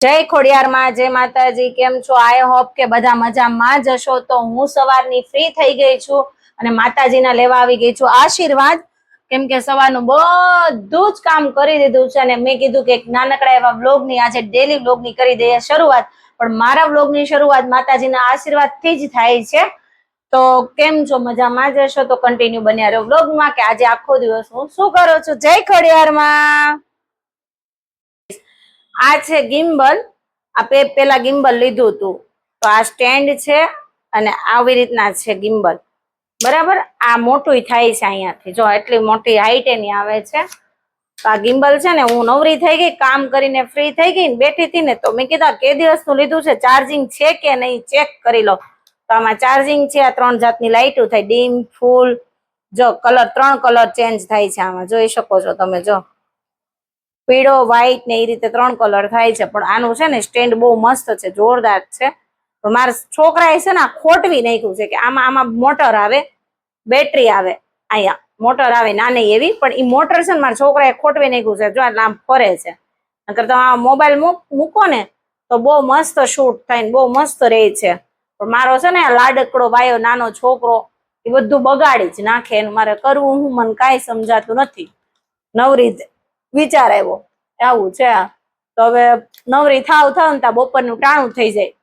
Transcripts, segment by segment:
જય ખોડિયારમાં, જય માતાજી. કેમ છો? આઈ હોપ કે બધા મજામાં જ હશો. તો હું સવારની ફ્રી થઈ ગઈ છું અને માતાજીના લેવા આવી ગઈ છું આશીર્વાદ. કેમ કે સવારનું બધું જ કામ કરી દીધું છે અને મેં કીધું કે નાનકડા એવા બ્લોગની આજે ડેલી બ્લોગની કરી દઈએ શરૂઆત. પણ મારા બ્લોગની શરૂઆત માતાજીના આશીર્વાદથી જ થાય છે. તો કેમ છો? મજામાં જ હશો તો કન્ટિન્યુ બન્યા રહો બ્લોગમાં કે આજે આખો દિવસ હું શું કરું છું. જય ખોડિયારમાં. આ છે ગિમ્બલ. આ પેલા ગિમ્બલ લીધું હતું તો આ સ્ટેન્ડ છે અને આવી રીતના છે ગિમ્બલ. બરાબર, આ મોટું થાય છે અહીંયાથી. જો એટલી મોટી હાઈટ એની આવે છે. તો આ ગિમ્બલ છે ને, હું નવરી થઈ ગઈ, કામ કરીને ફ્રી થઈ ગઈ, બેઠી હતી ને તો મેં કીધા કે દિવસનું લીધું છે, ચાર્જિંગ છે કે નહીં ચેક કરી લો. તો આમાં ચાર્જિંગ છે. આ 3 જાતની લાઈટો થાય, ડીમ, ફૂલ. જો કલર 3 કલર ચેન્જ થાય છે આમાં, જોઈ શકો છો તમે. જો પીળો, વ્હાઈટ ને એ રીતે 3 કલર થાય છે. પણ આનું છે ને સ્ટેન્ડ બહુ મસ્ત છે, જોરદાર છે. તો મારા છોકરાએ છે ને આ ખોટવી નાખ્યું છે કે આમાં મોટર આવે, બેટરી આવે, અહીંયા મોટર આવે નાની એવી, પણ એ મોટર છે ને મારા છોકરાએ ખોટવી નાખ્યું છે. જો આમ ફરે છે. નકર તો આ મોબાઈલ મૂકો ને તો બહુ મસ્ત શૂટ થાય ને બહુ મસ્ત રહે છે. પણ મારો છે ને લાડકડો ભાઈઓ નાનો છોકરો એ બધું બગાડી જ નાખે. એનું મારે કરવું હું, મને કાંઈ સમજાતું નથી. નવરી વિચાર આવ્યો આવું છે. તો હવે નવરી થાવ ને ત્યાં બપોરનું ટાણું થઈ જાય.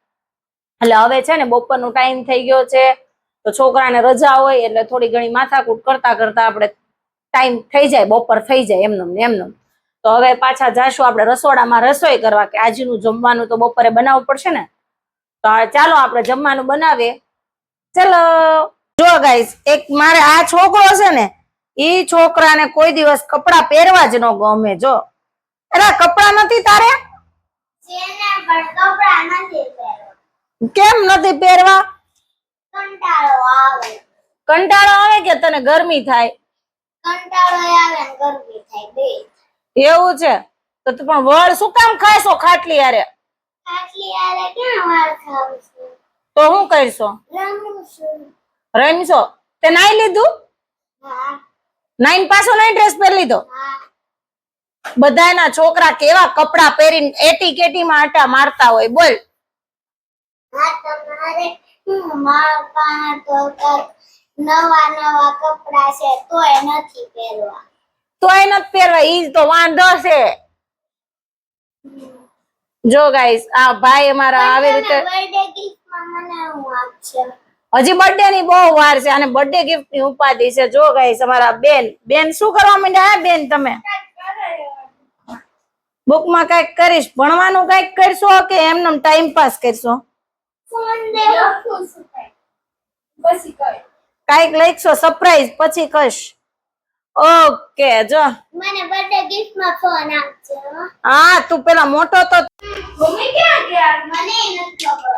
એટલે હવે છે ને બપોરનું ટાઈમ થઈ ગયો છે તો છોકરાને રજા હોય એટલે થોડી ઘણી માથાકૂટ કરતા કરતા આપણે ટાઈમ થઈ જાય, બપોર થઈ જાય એમનેમ. તો હવે પાછા જાશું આપણે રસોડામાં રસોઈ કરવા કે આજનું જમવાનું તો બપોરે બનાવવું પડશે ને. તો ચાલો આપણે જમવાનું બનાવીએ. ચલો. જો ગાઈસ, એક મારે આ છોકરો છે ને, ઈ છોકરાને કોઈ દિવસ કપડા પહેરવા જ ન ગમે. જો અરે કપડા નથી તારે? કેમ નથી પહેરવા? કંટાળો આવે કે તને ગરમી થાય? કંટાળો આવે ને ગરમી થાય બે. એવું છે? તો તું પણ વળ શું કામ ખાયસો ખાટલી યારે? ખાટલી યારે ક્યાં વાળ ખાવશું? તો હું કરશો? રમશો? તે નાઈ લીધું? હા. નાઈન પાછો નહીં ડ્રેસ પહેરી લીધો? હા. બધાના છોકરા કેવા કપડા પહેરીને એટી કેટીમાં આટા મારતા હોય. બોલ. હા, તમારે મારા તો નવા કપડા છે તોય નથી પહેરવા. તોય નથી પહેરવા, ઈ તો વાંધો છે. જો ગાઈસ, આ ભાઈ અમારા આવી રીતે બર્થડે ગિફ્ટમાં મને હું આપશે? હજી બર્થડે ની બહુ વાર છે અને બર્થડે ગિફ્ટ ની ઉપાધિ છે. જો ગાઈસ, અમારા બેન શું કરવા માંડ્યા? બેન તમે બુકમાં કઈક કરીશ, ભણવાનું કઈક કરશો કે એમને ટાઈમ પાસ કરશો? કઈક લખશો સરપ્રાઈઝ, પછી કશ. ઓકે. જો મને બર્થડે ગિફ્ટ માં ફોન આપજો. હા, તું પેલા મોટો તો. મમ્મી ક્યાં ગયા? મને નથી ખબર.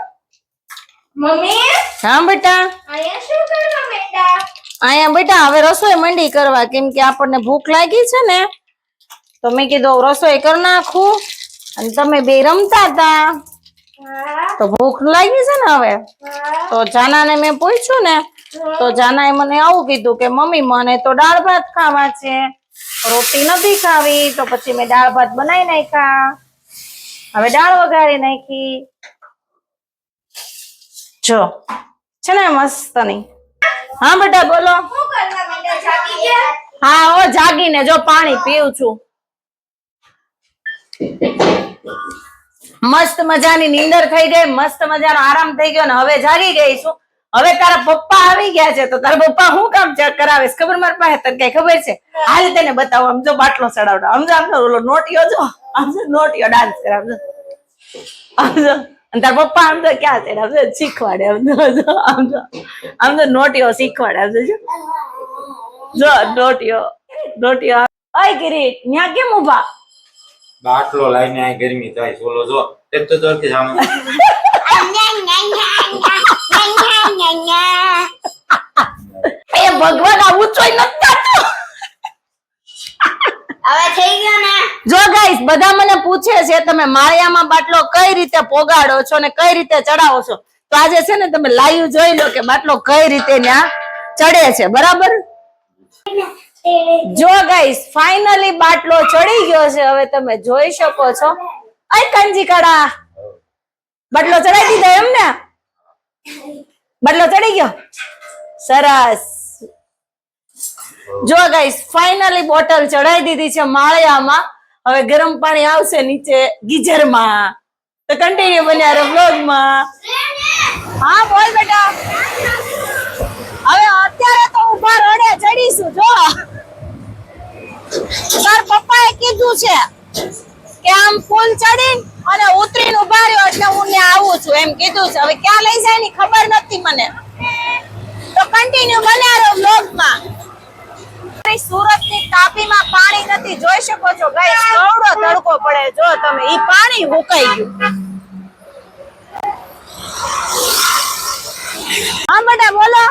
મમ્મી? હા બેટા. આયા શું કરવા માંડ્યા? આયા બેટા હવે રસોઈ મંડી કરવા, કેમ કે આપણને ભૂખ લાગી છે ને તો મેં કીધું રસોઈ કરી નાખું. અને તમે બે રમતા હતા તો ભૂખ લાગી છે ને હવે. તો જાનાને મેં પૂછ્યું ને તો જાનાએ મને આવું કીધું કે મમ્મી મને તો દાળ ભાત ખાવા છે, રોટી નથી ખાવી. તો પછી મેં દાળ ભાત બનાવી નાખ્યા. હવે દાળ વઘારી નાખી. જો છે ને મસ્ત ની. હા બેટા બોલો. હા ઓ જાગીને જો પાણી પીવું છું. મસ્ત મજાની નીંદર થઈ ગઈ, મસ્ત મજાનો આરામ થઈ ગયો ને હવે જાગી ગઈ છું. હવે તારા પપ્પા આવી ગયા છે તો તારા પપ્પા શું કામ ચેક કરાવે ખબર મારા પાસે? તને કઈ ખબર છે? હાલ તને બતાવો. આમ જો બાટલો ચડાવડો. આમ ઓલો નોટિયો જો, આમ નોટિયો ડાન્સ કરાવજો. આમ જો અને તારા પપ્પા આમ તો ક્યાં છે? આમ શીખવાડે. આમ તો નોટિયો શીખવાડે. જો નોટિયો ઓય કિરીટ, ન્યા કેમ ઉભા? બાટલો લઈને આ ગરમી થાય. બોલો જો એક તો દરથી સામે એ ભગવાન આ ઊંચોય નથી થતો. હવે થઈ ગયો ને. જો ગાઈસ, બધા મને પૂછે છે તમે માળિયામાં બાટલો કઈ રીતે પોગાડો છો ને કઈ રીતે ચડાવો છો. તો આજે છે ને તમે લાઈવ જોઈ લો કે બાટલો કઈ રીતે ત્યાં ચડે છે. બરાબર? જો ગાઈસ, ફાઇનલી બાટલો ચડી ગયો છે. હવે તમે જોઈ શકો છો. આય કાંજી કાળા બટલો ચડાઈ દીધો એમ ને બટલો ચડી ગયો સરસ જો ગાઈસ ફાઇનલી બોટલ ચડાઈ દીધી છે માળિયામાં હવે ગરમ પાણી આવશે નીચે ગીઝરમાં તો કન્ટિન્યુ બન્યા રહો વ્લોગમાં હા બોલ બેટા હવે અત્યારે તો ઉભા રોડે ચડીશું જો તાર પપ્પાએ કીધું છે કે આમ પુલ ચડીને અને ઉતરીને ઉભા રહ્યો એટલે હું ને આવું છું એમ કીધું છે હવે ક્યાં લઈ જાય ની ખબર નથી મને તો કન્ટિન્યુ બન્યા રહો વ્લોગમાં સુરતની તાપીમાં પાણી નથી જોઈ શકો છો ગાઈસ કવડો તડકો પડે જો તમે ઈ પાણી હુકાઈ ગયું હા બેટા બોલો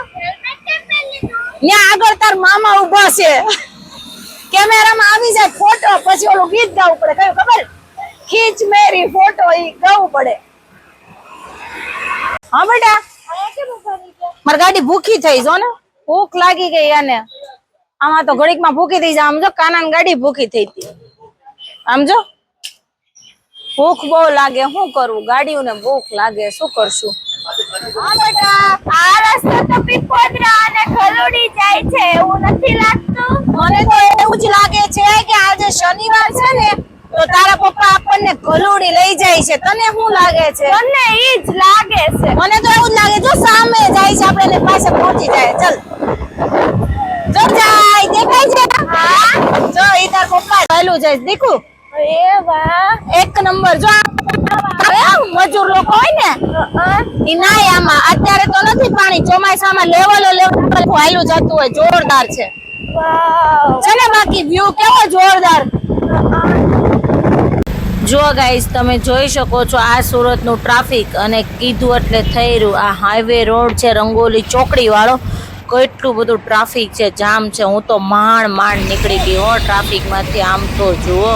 ત્યાં આગળ તાર મામા ઉભા છે કેમેરામાં આવી જાય ફોટો પછી ઓલું ગીત ગાવું પડે કયું ખબર ખીચ મેરી ફોટો ઈ ગાવું પડે હા બેટા મારી ગાડી ભૂખી થઈ જો ને ભૂખ લાગી ગઈ આને આમાં તો ઘડીકમાં ભૂખી થઈ જાય આમ જો કાનાની ગાડી ભૂખી થઈ હતી આમ જો ભૂખ બહુ લાગે શું કરવું ગાડીઓને ભૂખ લાગે શું કરશું હા બેટા આ રસ્તો તો પીપોદરા અને ખલોડી જાય છે એવું નથી લાગતું મને તો એવું જ લાગે છે કે આજે શનિવાર છે ને તો તારા પપ્પા આપણને ખલોડી લઈ જાય છે તને શું લાગે છે મને ઈ જ લાગે છે મને તો એવું જ લાગે જો સામે જાય છે આપણે એને પાસે પહોંચી જાય ચલ જો જાય દેખાય છે હા જો ઈ તાર પપ્પા ચાલ્યું જાય દીકુ એ વાહ એક નંબર જો મજૂર લોકો હોય ને ઈ નાય આમાં અત્યારે તો નથી પાણી ચોમાસામાં લેવલો હાલ્યું જતું હોય જોરદાર છે છે ને બાકી વ્યૂ કેવો જોરદાર જો ગાઈસ તમે જોઈ શકો છો આ સુરતનું ટ્રાફિક અને કીધું એટલે થઈ રહ્યું આ હાઈવે રોડ છે રંગોલી ચોકડી વાળો કેટલું બધું ટ્રાફિક છે જામ છે હું તો માંડ નીકળી ગઈ હો ટ્રાફિકમાંથી આમ તો જુઓ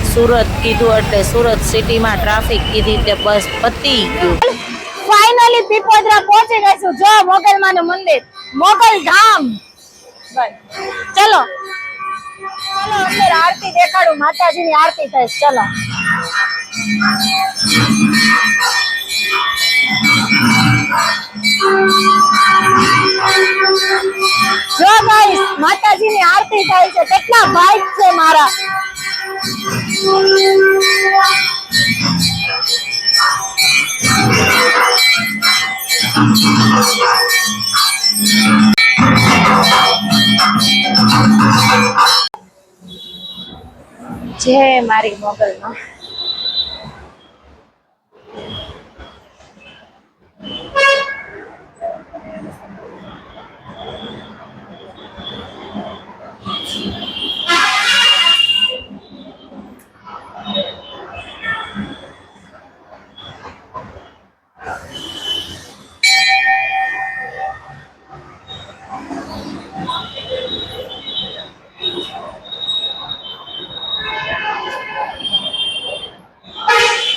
સુરત કીધું એટલે સુરત સિટીમાં ટ્રાફિક કીધી એટલે બસ પતી ગયું ફાઇનલી પીપોદરા પહોંચી ગઈશું જો મોગલમાનું મંદિર મોગલ ધામ ચલો ચલો અંદર આરતી દેખાડું માતાજીની આરતી થાય ચલો જો ગાઈસ માતાજીની આરતી થાય છે કેટલા ભાઈ છે મારા જય મારી મોગલમાં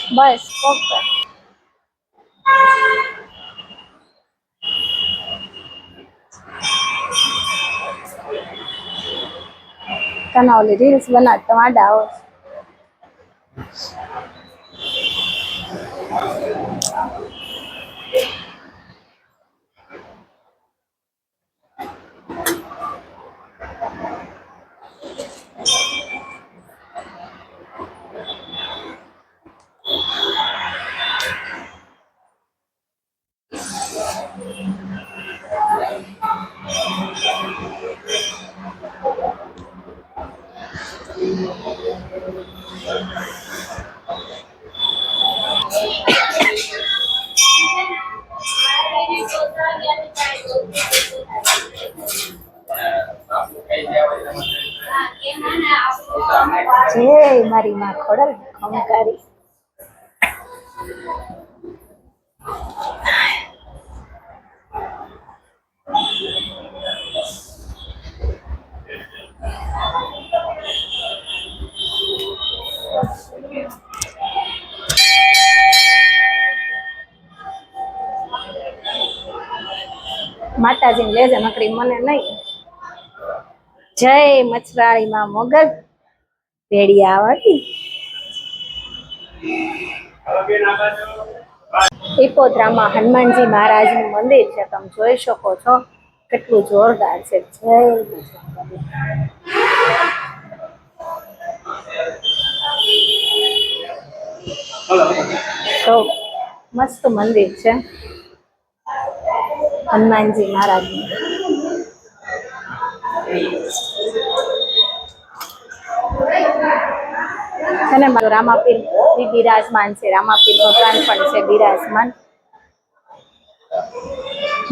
બસ ઓકે કના ઓલી રીલ્સ બનાવતા વાડા આવો જય મારી માં ખોડલ ખમકારી માતાજીને લેજે નકરી મને નહીં જય મચરાળી માં મોગલ રેડિયા આવતી પીપોદરામાં હનુમાનજી મહારાજનું મંદિર છે, તમે જોઈ શકો છો કેટલું જોરદાર છે. જય તો મસ્ત મંદિર છે હનુમાનજી મહારાજનું. છે ને મારું રામાપીર બી બિરાજમાન છે, રામાપીર ભગવાન પણ છે બિરાજમાન.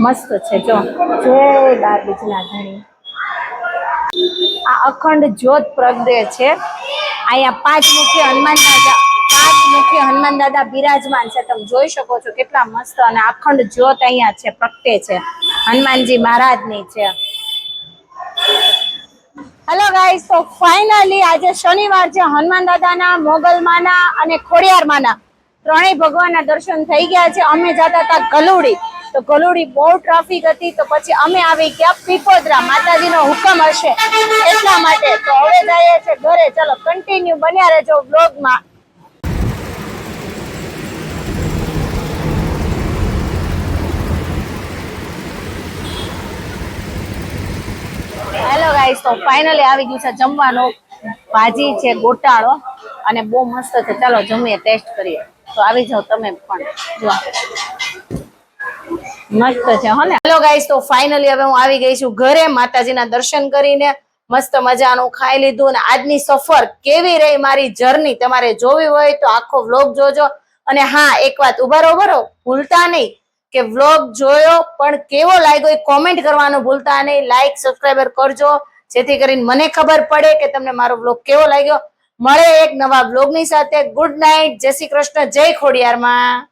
મસ્ત છે. જો જય બાર બીજના ધણી. આ અખંડ જ્યોત પ્રગટે છે. અહીંયા પાંચ મુખી હનુમાન દાદા બિરાજમાન છે, તમે જોઈ શકો છો કેટલા મસ્ત. અને અખંડ જ્યોત અહીંયા છે, પ્રગટે છે, હનુમાનજી મહારાજની છે. હેલો ગાઈસ, તો ફાઇનલી આજે શનિવાર છે. હનુમાન દાદાના, મોગલમાના અને ખોડિયારમાંના ત્રણેય ભગવાનના દર્શન થઈ ગયા છે. અમે જતા હતા ગલુડી, તો ગલુડી બહુ ટ્રાફિક હતી, તો પછી અમે આવી ગયા પીપોદરા. માતાજીનો હુકમ હશે એટલા માટે. તો હવે જઈએ છે ઘરે. ચલો કન્ટિન્યુ બન્યા રહેજો બ્લોગમાં. હેલો ગાઈસ, તો ફાઇનલી આવી ગયું છે જમવાનું. ભાજી છે ગોટાળો અને બહુ મસ્ત છે. ચાલો જમીએ, ટેસ્ટ કરીએ. તો આવી જાઓ તમે પણ. જો મસ્ત છે હો ને. હેલો ગાઈસ, તો ફાઇનલી હવે હું આવી ગઈ છું ઘરે. માતાજીના દર્શન કરીને મસ્ત મજાનું ખાઈ લીધું. અને આજની સફર કેવી રહી, મારી જર્ની તમારે જોવી હોય તો આખો વ્લોગ જોજો. અને હા, એક વાત ઉભારો ભૂલતા નહીં કે વ્લોગ જોયો પણ કેવો લાગ્યો એ કોમેન્ટ કરવાનું ભૂલતા નહીં. લાઈક સબસ્ક્રાઈબર કરજો જેથી કરીને મને ખબર પડે કે તમને મારો વ્લોગ કેવો લાગ્યો. મળે એક નવા વ્લોગની સાથે. ગુડ નાઇટ, જય શ્રી કૃષ્ણ, જય ખોડિયારમાં.